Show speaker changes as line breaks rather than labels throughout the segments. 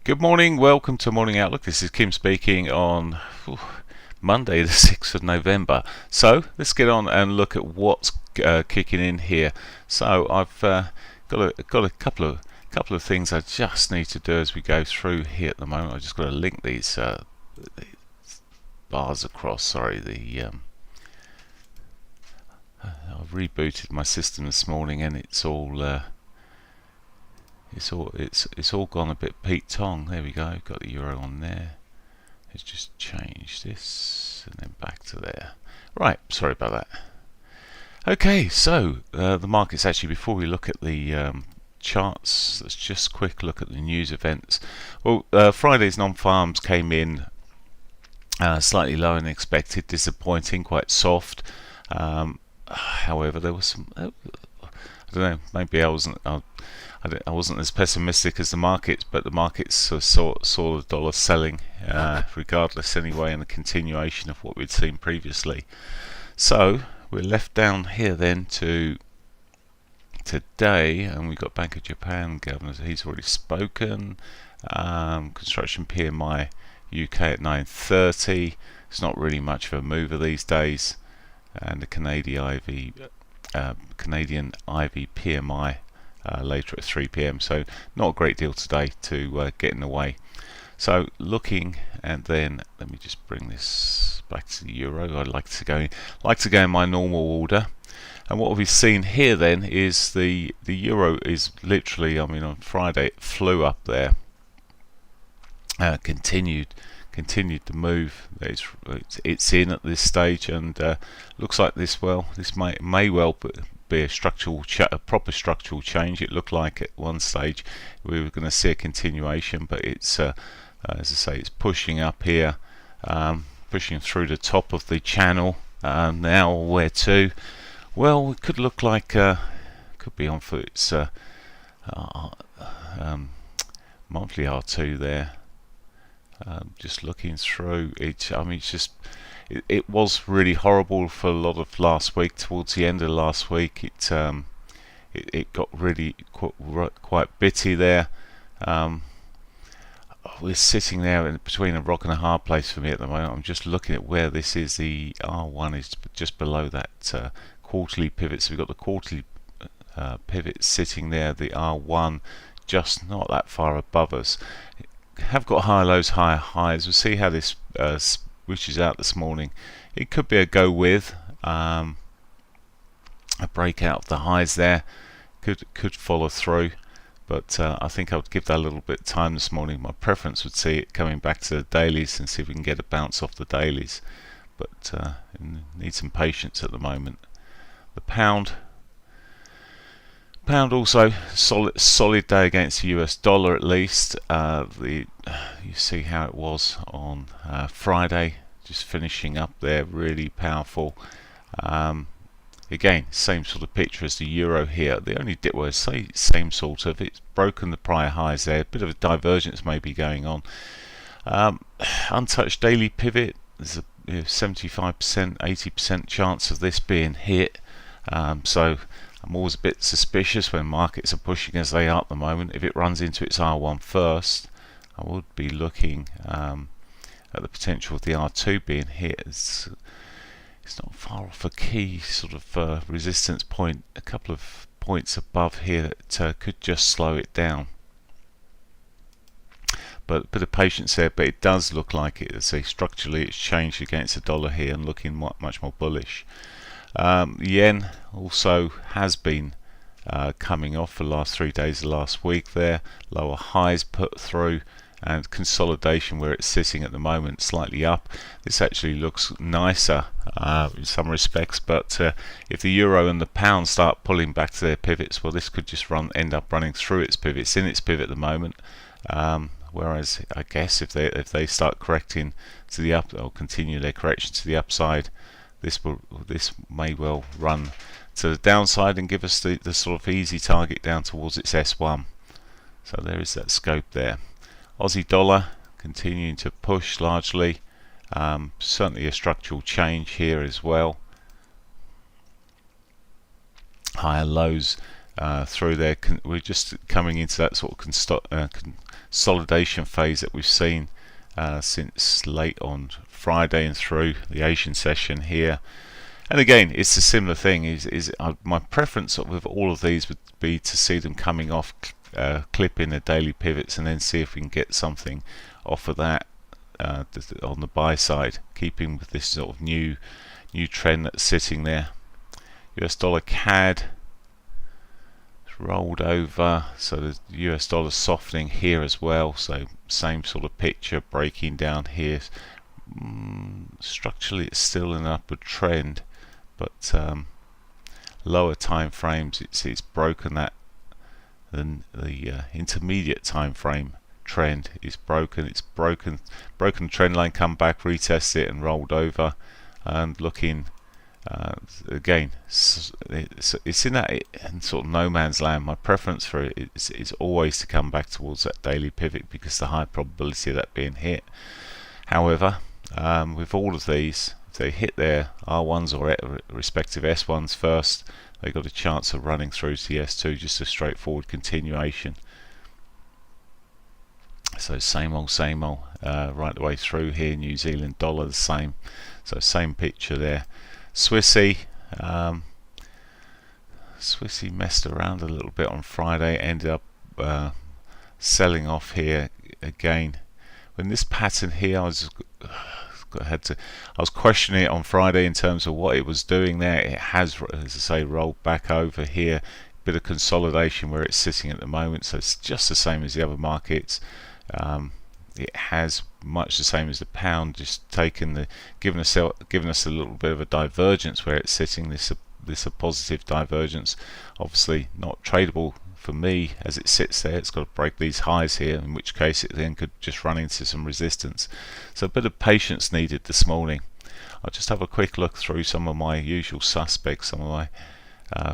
Good morning, welcome to Morning Outlook. This is Kim speaking on Monday the 6th of November. So let's get on and look at what's kicking in here. So I've got a couple of things I just need to do as we go through here at the moment. I just got to link these bars across. Sorry, I rebooted my system this morning and it's all gone a bit Pete Tong. There we go. Got the euro on there. Let's just change this and then back to there. Right. Sorry about that. Okay. So the markets actually. Before we look at the charts, let's just quick look at the news events. Well, Friday's non-farms came in slightly lower than expected. Disappointing. Quite soft. However, there was some. I don't know. Maybe I wasn't as pessimistic as the markets, but the markets saw the dollar selling, regardless anyway, and a continuation of what we'd seen previously. So we're left down here then to today, and we've got Bank of Japan governor. He's already spoken. Construction PMI UK at 9:30. It's not really much of a mover these days, and the Canadian IV PMI. Later at 3 p.m. So not a great deal today to get in the way. So looking, and then let me just bring this back to the euro. I'd like to go in my normal order. And what we've seen here then is the euro is literally, I mean, on Friday it flew up there, continued to move. It's in at this stage, and looks like this may well be a proper structural change. It looked like at one stage we were going to see a continuation, but it's as I say, it's pushing up here, pushing through the top of the channel. Now where to? Well, it could look like could be on for its monthly R2 there. Just looking through it, I mean, it was really horrible for a lot of last week. Towards the end of last week, it got really quite bitty there. We're sitting there in between a rock and a hard place for me at the moment. I'm just looking at where this is. The R1 is just below that quarterly pivot. So we've got the quarterly pivot sitting there. The R1 just not that far above us. Have got higher lows, higher highs. We'll see how this switches out this morning. It could be a go with a breakout of the highs there. Could follow through, but I think I would give that a little bit of time this morning. My preference would see it coming back to the dailies and see if we can get a bounce off the dailies, but need some patience at the moment. The pound also solid day against the US dollar at least. You see how it was on Friday, just finishing up there, really powerful. Again, same sort of picture as the euro here. The only dip was same sort of. It's broken the prior highs there. A bit of a divergence may be going on. Untouched daily pivot. There's a 75%, 80% chance of this being hit. So I'm always a bit suspicious when markets are pushing as they are at the moment. If it runs into its R1 first, I would be looking at the potential of the R2 being hit. It's not far off a key sort of resistance point, a couple of points above here that could just slow it down. But a bit of patience there, but it does look like structurally it's changed against the dollar here and looking much more bullish. Yen also has been coming off for the last 3 days of last week there. Lower highs put through and consolidation where it's sitting at the moment, slightly up. This actually looks nicer in some respects, but if the euro and the pound start pulling back to their pivots, well, this could just end up running through its pivots. In its pivot at the moment. Whereas I guess if they start correcting to the up, or continue their correction to the upside, this may well run to the downside and give us the sort of easy target down towards its S1. So there is that scope there. Aussie dollar continuing to push largely. Certainly a structural change here as well. Higher lows through there. We're just coming into that sort of consolidation phase that we've seen since late on Friday and through the Asian session here. And again, it's a similar thing. My preference with all of these would be to see them coming off, clipping the daily pivots, and then see if we can get something off of that on the buy side, keeping with this sort of new trend that's sitting there. US dollar CAD rolled over, so the US dollar softening here as well, so same sort of picture, breaking down here. Structurally it's still an upward trend, but lower time frames it's broken that. Then the intermediate time frame trend is broken. It's broken the trend line, come back, retest it, and rolled over, and looking again, it's in that sort of no man's land. My preference for it is always to come back towards that daily pivot, because the high probability of that being hit. However, with all of these, if they hit their R1s or respective S1s first, they've got a chance of running through to the S2, just a straightforward continuation. So same old right the way through here. New Zealand dollar the same, so same picture there. Swissy messed around a little bit on Friday, ended up selling off here again. When this pattern here, I was questioning it on Friday in terms of what it was doing there. It has, as I say, rolled back over here, bit of consolidation where it's sitting at the moment, so it's just the same as the other markets. It has much the same as the pound, just given us a little bit of a divergence where it's sitting. This a positive divergence, obviously not tradable for me as it sits there. It's got to break these highs here, in which case it then could just run into some resistance. So a bit of patience needed this morning. I'll just have a quick look through some of my usual suspects, some of my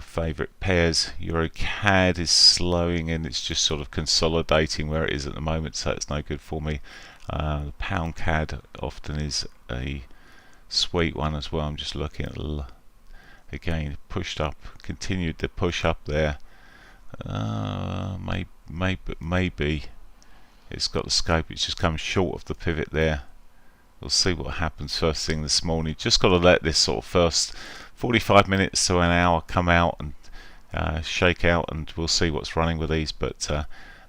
favourite pairs. Euro CAD is slowing and it's just sort of consolidating where it is at the moment, so it's no good for me. The pound CAD often is a sweet one as well. I'm just looking at again, pushed up, continued to push up there. Maybe it's got the scope. It's just come short of the pivot there. We'll see what happens first thing this morning. Just got to let this sort of first 45 minutes to an hour come out and shake out, and we'll see what's running with these. But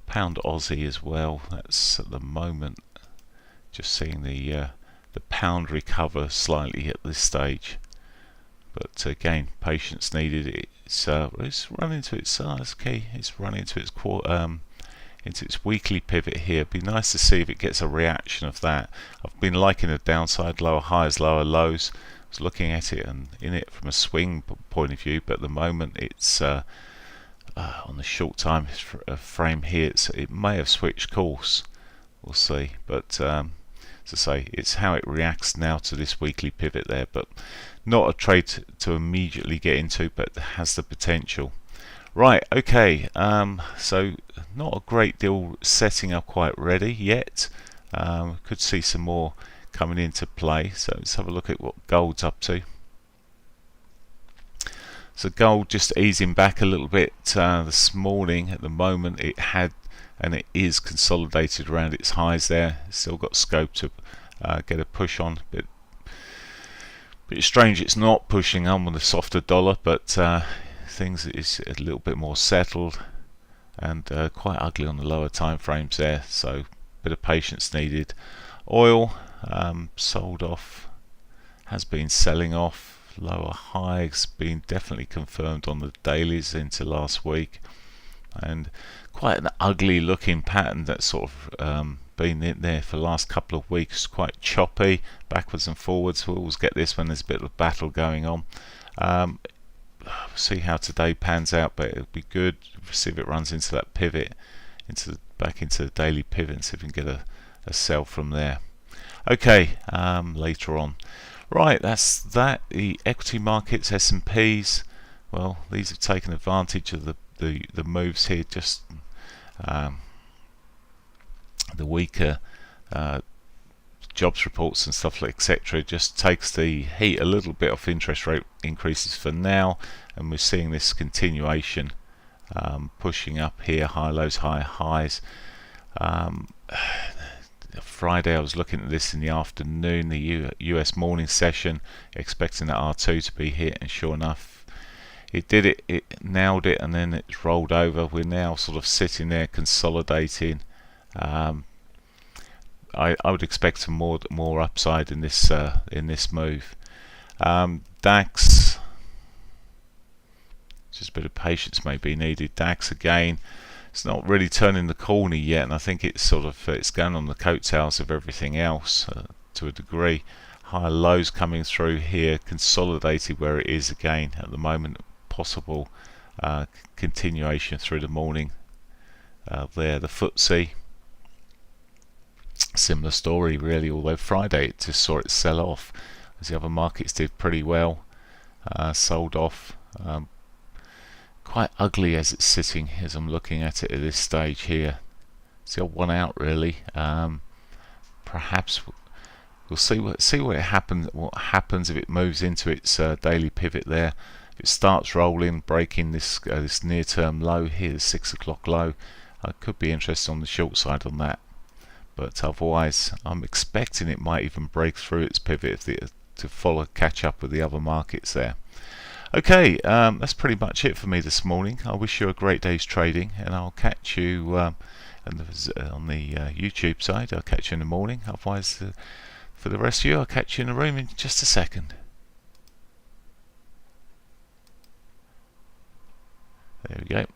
pound Aussie as well, that's at the moment just seeing the pound recover slightly at this stage, but again, patience needed. It's run into its okay, it's run into its weekly pivot here. It'd be nice to see if it gets a reaction of that. I've been liking the downside, lower highs, lower lows. I was looking at it and in it from a swing point of view, but at the moment it's on the short time frame here, it may have switched course. We'll see, but as I say, it's how it reacts now to this weekly pivot there, but not a trade to immediately get into, but has the potential. Right, okay, so not a great deal setting up quite ready yet. Could see some more coming into play, so let's have a look at what gold's up to. So gold just easing back a little bit this morning. At the moment it had, and it is consolidated around its highs there. It's still got scope to get a push on. Bit strange it's not pushing on with a softer dollar, but things is a little bit more settled and quite ugly on the lower time frames there, so a bit of patience needed. Oil sold off, has been selling off. Lower highs being definitely confirmed on the dailies into last week, and quite an ugly looking pattern that's sort of been in there for the last couple of weeks. Quite choppy, backwards and forwards. We always get this when there's a bit of a battle going on. See how today pans out, but it'll be good. See if it runs into that pivot, back into the daily pivot, and see if we can get a sell from there. Okay, later on. Right, that's that. The equity markets, S&Ps, well, these have taken advantage of the moves here. Just the weaker jobs reports and stuff like etc. just takes the heat a little bit off interest rate increases for now, and we're seeing this continuation pushing up here, high lows, high highs. Friday I was looking at this in the afternoon, the US morning session, expecting that R2 to be hit, and sure enough it did it. It nailed it, and then it's rolled over. We're now sort of sitting there consolidating. I would expect some more upside in this move. DAX, just a bit of patience may be needed. DAX again, it's not really turning the corner yet, and I think it's sort of it's going on the coattails of everything else to a degree. Higher lows coming through here, consolidated where it is again at the moment. Possible continuation through the morning. There, the FTSE, similar story really, although Friday it just saw it sell off as the other markets did pretty well, sold off. Quite ugly as it's sitting as I'm looking at it at this stage here. It's the odd one out really. Perhaps we'll see what happens if it moves into its daily pivot there. If it starts rolling, breaking this near-term low here, the 6 o'clock low, I could be interested on the short side on that. But otherwise, I'm expecting it might even break through its pivot to catch up with the other markets there. Okay, that's pretty much it for me this morning. I wish you a great day's trading, and I'll catch you on the YouTube side. I'll catch you in the morning. Otherwise, for the rest of you, I'll catch you in the room in just a second. There we go.